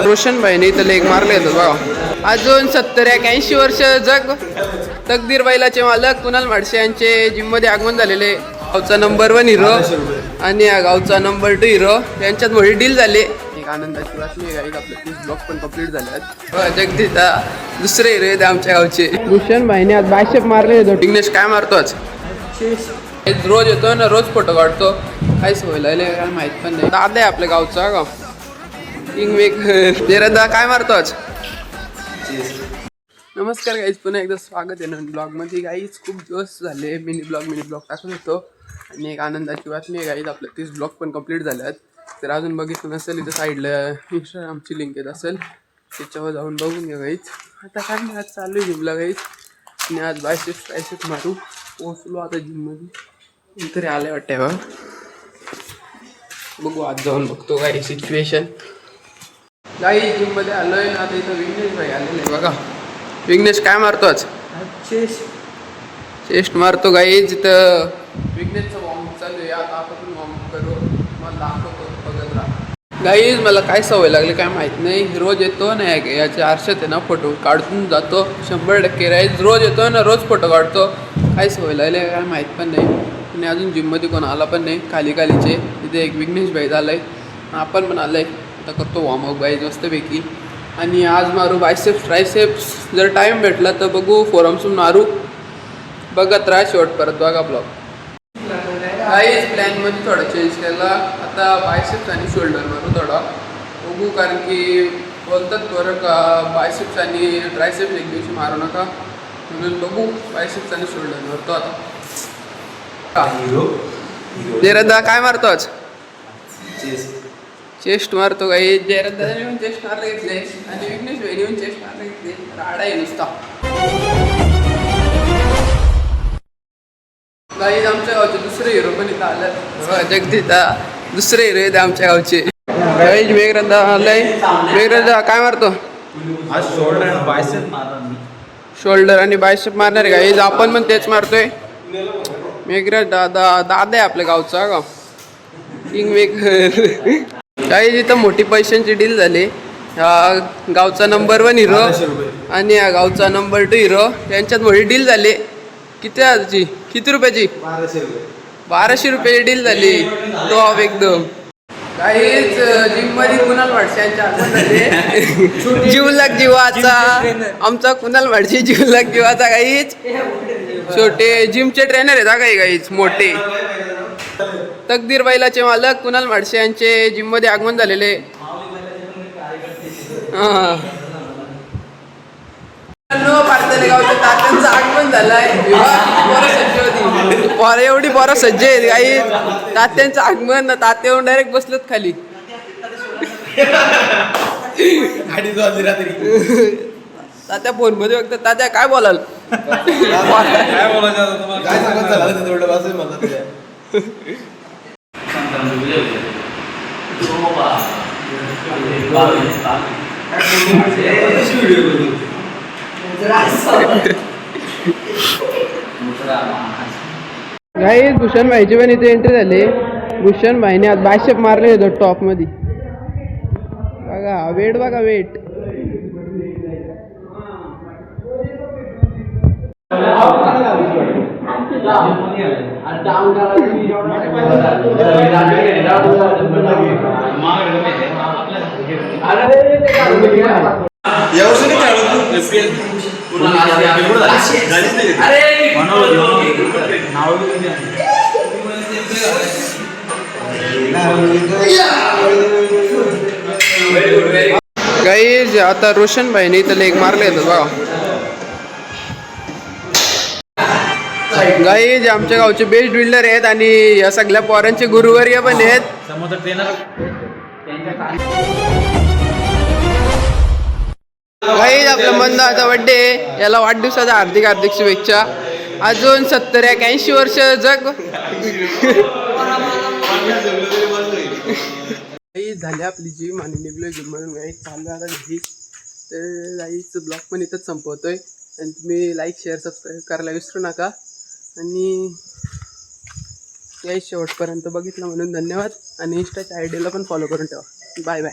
रोशन भाईने इथं लेग मारले होते बघा. अजून 70-81 वर्ष जग तकदीर बैलाचे मालक कुणाल माडशे यांचे जिम मध्ये आगमन झालेले. गावचा नंबर 1 हिरो आणि या गावचा नंबर 2 हिरो यांच्यात मोठी डील झाली. एक आनंदाची बातमी आहे. आपले 30 ब्लॉक पण कंप्लीट झाले. जगदीशा दुसरे हिरो आहेत आमच्या गावचे. भूषण भाईने आज बायसेप मारले होते. विघ्नेश काय मारतो आज? रोज येतो ना, रोज फोटो काढतो. काय सवय लागले काय माहित पण नाही. दादा आहे आपल्या गावचा का किंग काय मारतो आज? नमस्कार गाईज, पुन्हा एकदा स्वागत आहे नवीन ब्लॉगमध्ये. गाईज खूप दिवस झाले मिनी ब्लॉग टाकत होतो आणि एक आनंदाची बातमी आहे गाईज, आपले 30 ब्लॉग पण कंप्लीट झाले आहेत. तर अजून बघितलं नसेल इथं साईडला इंस्टाग्रामची लिंक येत असेल, त्याच्यावर जाऊन बघून घ्या गाईज. आता काय नाही, आज चालू आहे जिमला गाईज आणि आज बायसेप मारू. पोहोचलो आता जिममध्ये, तरी आले वाटते बघ. बघू आज जाऊन बघतो काय सिच्युएशन. गाई जिममध्ये आलोय ना, आता इथं विघ्नेश भाई आलेले आहे बघा. विघ्नेश काय मारतो आज? चेस्ट मारतो गाई. जिथं विघ्नेशचा वॉर्मअप चालू आहे. आता आपण वॉर्मअप करू, मला दाखवतो बघत राहा. गाईज मला काय सवय लागली काय माहीत नाही. रोज येतो ना याच्या आरशात आहे ना, फोटो काढून जातो 100% राईज. रोज येतो ना, रोज फोटो काढतो. काय सवय लागली काय माहीत पण नाही. आणि अजून जिममध्ये कोण आला पण नाही. खालीचे तिथे एक विघ्नेश भाई झालाय, आपण पण आलाय. आता करतो वॉर्मअप गाईज मस्तपैकी. आणि आज मारू बायसेप्स ट्रायसेप्स. जर टाईम भेटला तर बघू फोरम्सून मारू. बघत राहा शेवट परत बघा ब्लॉग. काहीच प्लॅनमध्ये थोडा चेंज केला. आता बायसेप्स आणि शोल्डर मारू थोडा बघू, कारण की बोलतात बरं का बायसेप्स आणि ट्रायसेप्स एक दिवशी मारू नका, म्हणून बघू बायसेप्स आणि शोल्डर मारतो आता. जयरदा काय मारतो आज? चेस्ट मारतो काही. जयरदाने येऊन चेस्ट मारले घेतले आणि विघ्नेश भाईने येऊन चेस्ट मारले घेतले. राडा आहे नुसता गाईज. आमच्या गावचे दुसरे हिरो पण इथं आलं. जगदीशा दुसरे हिरो आहेत आमच्या गावचे. गाईज मेघरदा आलाय. मेघरदा काय मारतो? शोल्डर आणि बायसेप मारणार आहे गाईज. आपण पण तेच मारतोय. मेघरदा दादा आहे आपल्या गावचा का किंग मेघर. काही जिथं मोठी पैशांची डील झाली. गावचा नंबर 1 हिरो आणि या गावचा नंबर 2 हिरो यांच्यात मोठी डील झाली. किती रुपयाची? 1200 रुपयाची डील झाली. टॉप एकदम. काहीच जिम मध्ये कुणाल माडशे यांच्या आगमन झाले. जीवलग जीवाचा आमचा कुणाल माडशे जीवलग जीवाचा. काहीच छोटे जिमचे ट्रेनर आहेत काही काहीच मोठे. तकदीर बैलाचे मालक कुणाल माडशे यांचे जिम मध्ये आगमन झालेले. गावच्या तात्यांचं आगमन झालंय. पोरं एवढी पोरं सज्ज आहेत काही. तात्यांचं आगमन, तात्या येऊन डायरेक्ट बसलेत खाली. तात्या फोन मध्ये बघतात. तात्या काय बोलाल? गाईज भूषण भाईची पण इथे एंट्री झाली. भूषण भाईने आज बायसेप मारले होते टॉप मध्ये बघा. वेट बघा वेट. गाईज आता रोशन भाईने इथं लेग मारले होते बघा. गाईज आमच्या गावचे बेस्ट बिल्डर आहेत आणि या सगळ्या पोरांचे गुरुवर्य पण आहेत. गाईज आपल्या मंदाचा बर्थडे, याला वाढदिवसाचा हार्दिक शुभेच्छा. अजून 70-81 वर्ष जग. झाली आपली जिम आणि निघलोय जिम म्हणून गाईज चालू आता घरी. तर गाईजचं ब्लॉग पण इथंच संपवतोय. आणि तुम्ही लाईक शेअर सबस्क्राईब करायला विसरू नका. आणि याही शेवटपर्यंत बघितलं म्हणून धन्यवाद आणि इंस्टाच्या आय डीला पण फॉलो करून ठेवा. Bye bye.